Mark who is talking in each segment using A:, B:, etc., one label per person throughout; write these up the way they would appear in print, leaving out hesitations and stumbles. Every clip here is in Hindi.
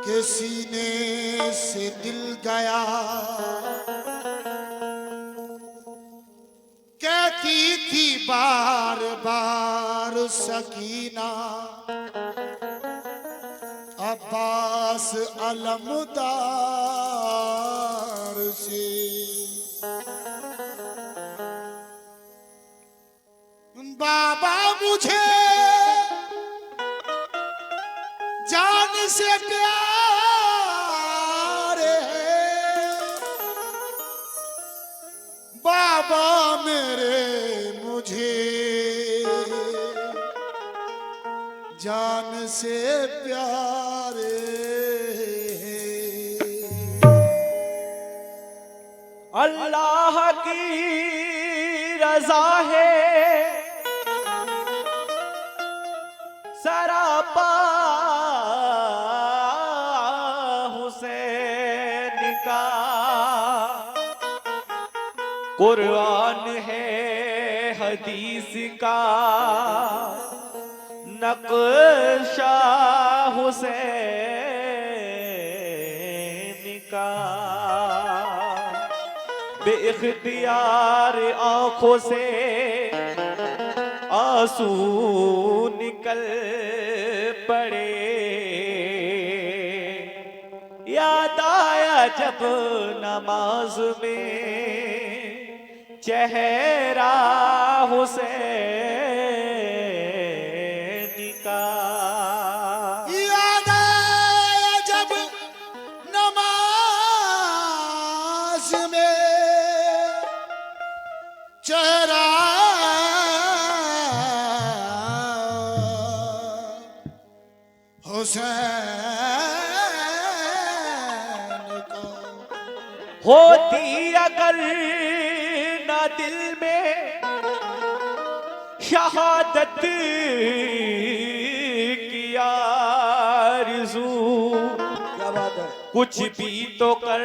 A: के सीने से दिल गया, कहती थी बार बार सकीना अब्बास अलमदार से। बाबा मुझे जान से प्यारे हैं, बाबा मेरे मुझे जान से प्यारे हैं।
B: अल्लाह की रजा है सरापा हुसैन का, कुरान है हदीस का नक्शा हुसैन का। बेइख्तियार आंखों से आंसू निकल पड़े, याद आया जब नमाज में चेहरा हुसैन का।
A: याद आया जब नमाज में चेहरा हुसैन का।
B: होती अगर ना दिल में शहादत की आरज़ू,
A: क्या बात है।
B: कुछ भी तो कर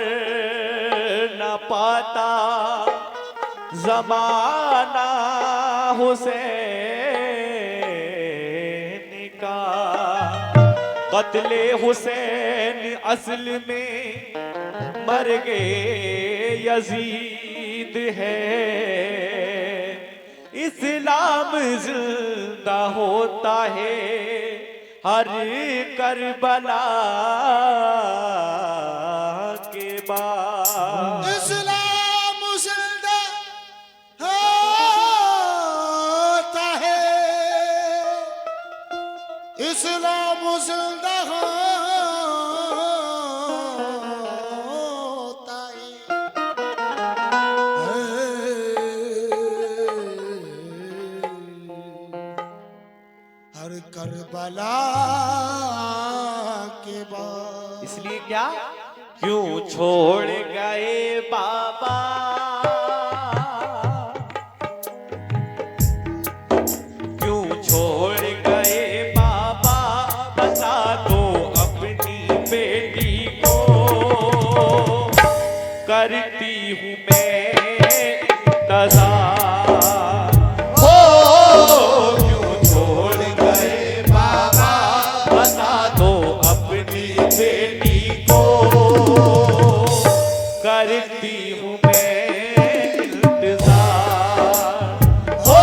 B: ना पाता ज़माना हुसैन का। कत्ले हुसैन असल में मर्गे यजीद है, इस्लाम जिंदा होता है हर करबला के बाद।
A: इस्लाम जिंदा होता है, इस्लाम जिंदा होता है। हर करबला के बाद।
B: इसलिए क्या क्यों छोड़ गए बाबा, क्यों छोड़ गए बाबा, बता दो अपनी बेटी को, करती हूँ मैं इंतज़ार। हो क्यों छोड़ गए बाबा, बता दो अपनी बेटी को, करती हूँ मैं इंतज़ार। हो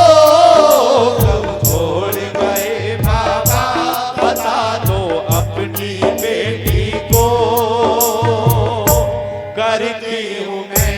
B: कब छोड़ गए बाबा, बता दो अपनी बेटी को, करती हूँ मैं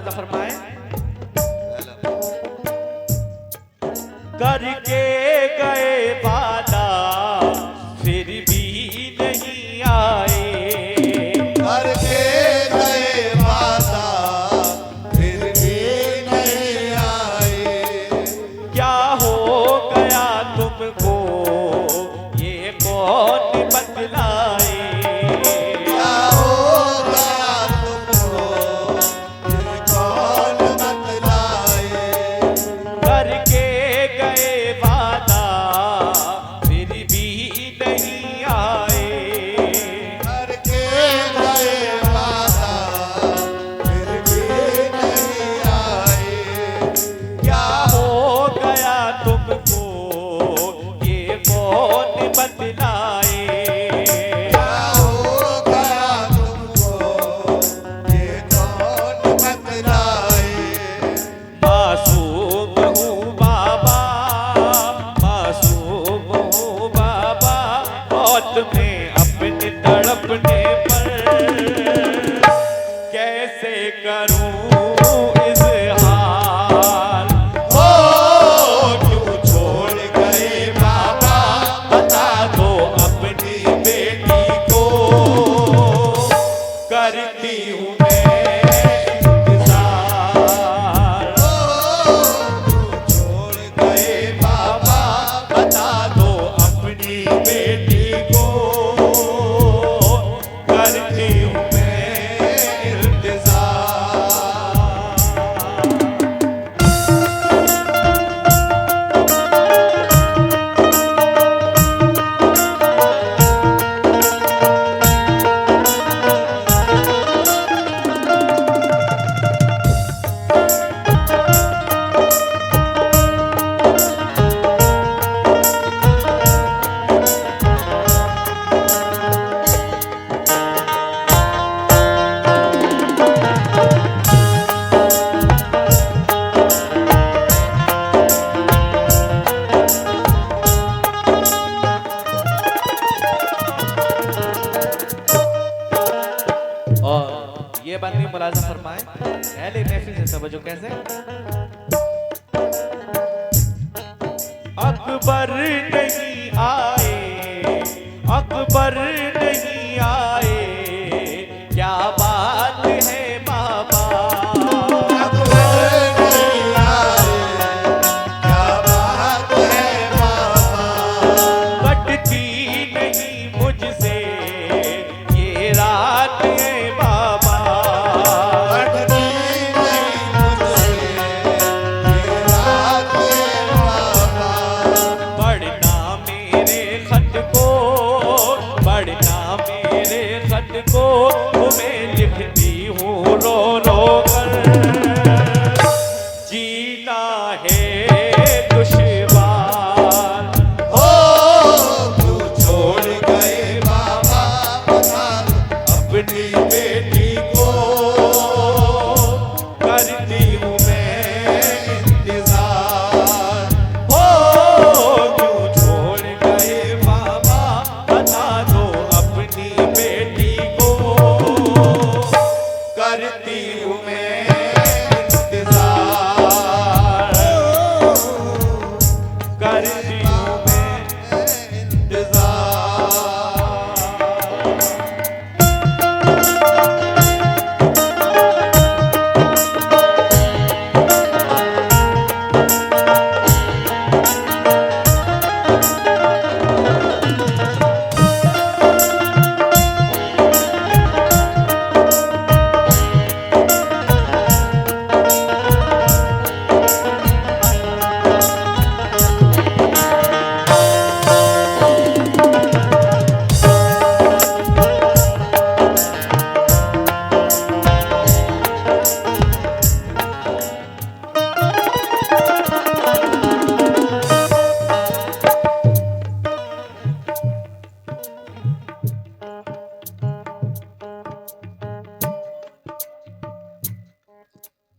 B: मुलाजा फरमाए। करके गए वादा फिर भी नहीं आए,
A: करके गए वादा फिर भी नहीं आए।
B: क्या हो गया तुमको ये कौन बतलाए,
A: क्या होगा तुमको ये कौन बतलाए।
B: करके गए वादा फिर भी नहीं आए,
A: करके गए वादा फिर भी नहीं आए।
B: क्या हो गया तुमको ये कौन बतलाए,
A: क्या होगा तुमको ये कौन बतलाए।
B: मासूम हूँ बाबा, मासूम हूँ बाबा, मौत में अपने तड़पने पर कैसे करूँ इज़हार।
A: ओ क्यों छोड़ गए बाबा
B: बता दो अपनी बेटी को, करती हूँ मैं इंतजार।
A: छोड़ गए बाबा
B: बता दो अपनी बेटी को, करती हूँ मैं इंतजार। और ये बंदी मुलाजा फरमाए, अहले महफिल से तवज्जो कैसे। अकबर नहीं आए, अकबर नहीं आए, क्या बात है बाबा।
A: अकबर नहीं आए, क्या बात है बाबा।
B: कटती नहीं मुझसे ये रात है बाबा,
A: कटती नहीं मुझसे ये रात है बाबा।
B: पढ़ना मेरे खत को, पढ़ना मेरे खत को, तुम्हें लिखती हूँ रो रो कर। जीना है दुश्वार,
A: ओ क्यों छोड़ गए बाबा बता दो
B: अपनी बेटी को, करती हूँ मैं इंतजार। हो क्यों छोड़ गए बाबा, बता दो अपनी बेटी को, करती हूँ मैं इंतजार, करती हूँ मैं इंतजार।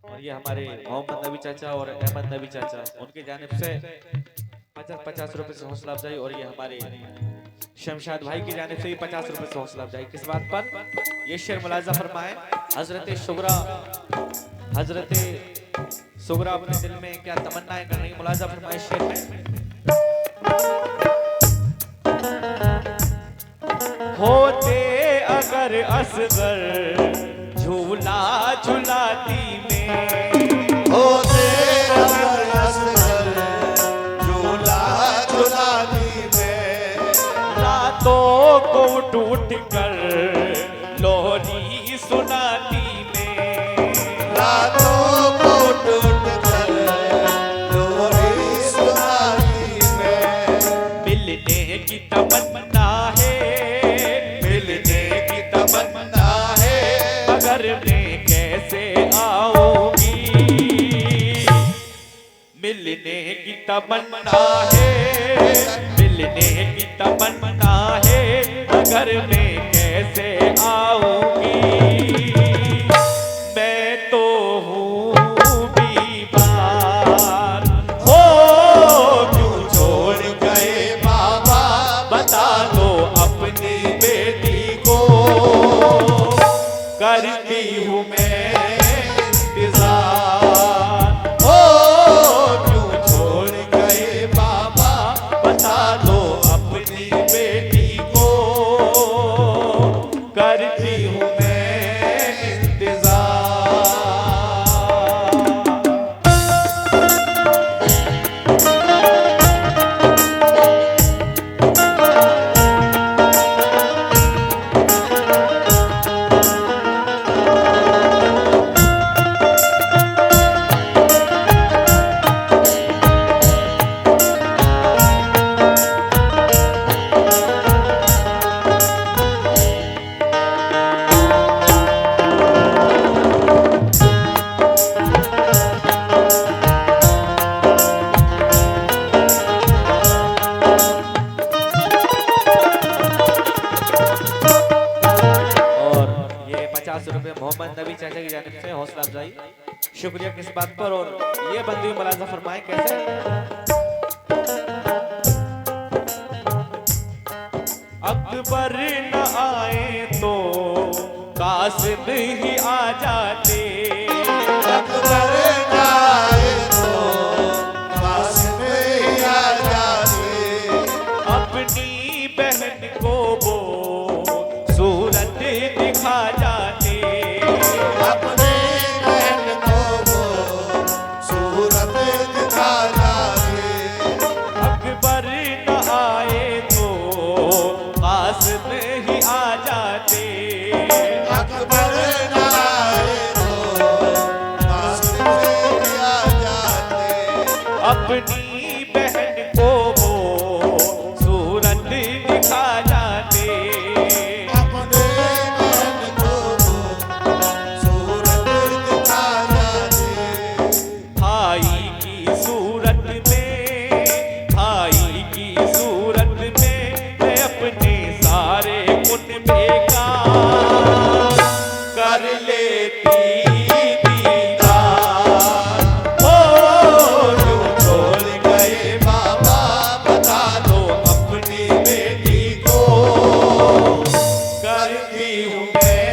B: और ये हमारे मोहम्मद नबी चाचा और अहमद नबी चाचा, उनकी जानिब से 50-50 रुपए से हौसला अफजाई, और ये हमारे शमशाद भाई की जानिब से भी 50 रुपए से हौसला अफजाई। किस बात पर? ये शेर मुलाजा फरमाए, हजरत शुगरा हजरत सुगरा अपने दिल में क्या तमन्नाएं कर रही है, मुलाजा फरमाए शेर में। होते अगर असगर झूला झुलाती में,
A: होते अगर असगर झूला झुलाती में,
B: रातों को टूट कर लोरी सुनाती में,
A: रातों को टूट कर लोरी सुनाती में,
B: मिलने की तमन्ना है,
A: मिलने की तमन्ना है,
B: मगर मैं कैसे आऊंगी, मिलने की तमन्ना है, मिलने की तमन्ना है, मगर मैं कैसे आऊंगी, मैं तो हूँ बीमार, हो क्यों छोड़ गए बाबा, बता दो अपनी बेटी को, करती हूँ मैं इंतजार, हो क्यों छोड़ गए बाबा, बता दो अपनी बेटी को, करती हूँ मैं इंतजार। ₹50 मोहम्मद नबी चाचा की जानिब से हौसला अफजाई, शुक्रिया किस बात पर। और ये बंदी मुलाजा फरमाए कैसे। अकबर न आए तो कासिम ही आ जाते,
A: अकबर न आए तो कासिम ही आ जाते,
B: अपनी बहन को वो सूरत दिखा जाते,
A: अपनी बहन को वो सूरत दिखा जाते,
B: अकबर न आए तो कासिम ही आ जाते,
A: अकबर न आए तो कासिम ही आ जाते,
B: अपनी बहन को वो सूरत दिखा जाते,
A: अपने बहन को वो सूरत दिखा जाते,
B: भाई की सूरत में, भाई की सूरत में मैं अपने सारे गुण बेकार कर लेती दीदार, हो क्यों छोड़ गए बाबा, बता दो अपनी बेटी को, करती हूँ मैं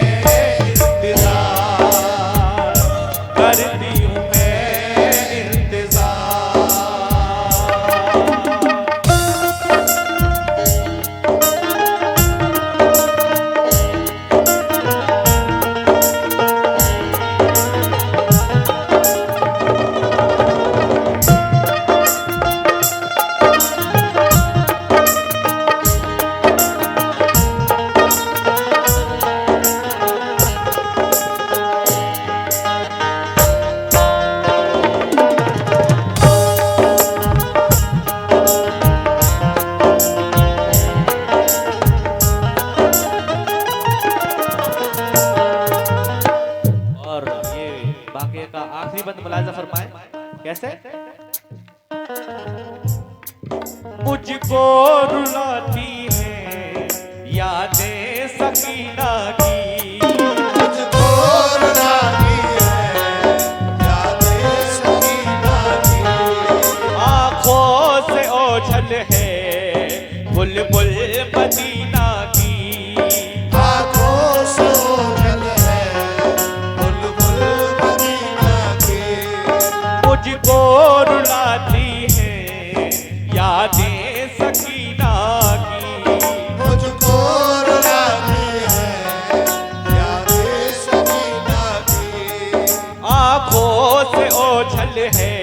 B: इंतजार, करती हूँ मैं इंतजार। और ये वाकये का आखिरी बंद मुलाजा फरमाए कैसे। मुझको रुलाती है यादें सकीना की,
A: मुझको रुलाती है यादें सकीना की,
B: आँखों से ओझल है बुलबुल मदीना की,
A: आँखों से ओझल है बुलबुल मदीना
B: मुझको रुलाती है यादें सकीना की।
A: मुझको रुलाती है यादें सकीना की।
B: आंखों से ओझल है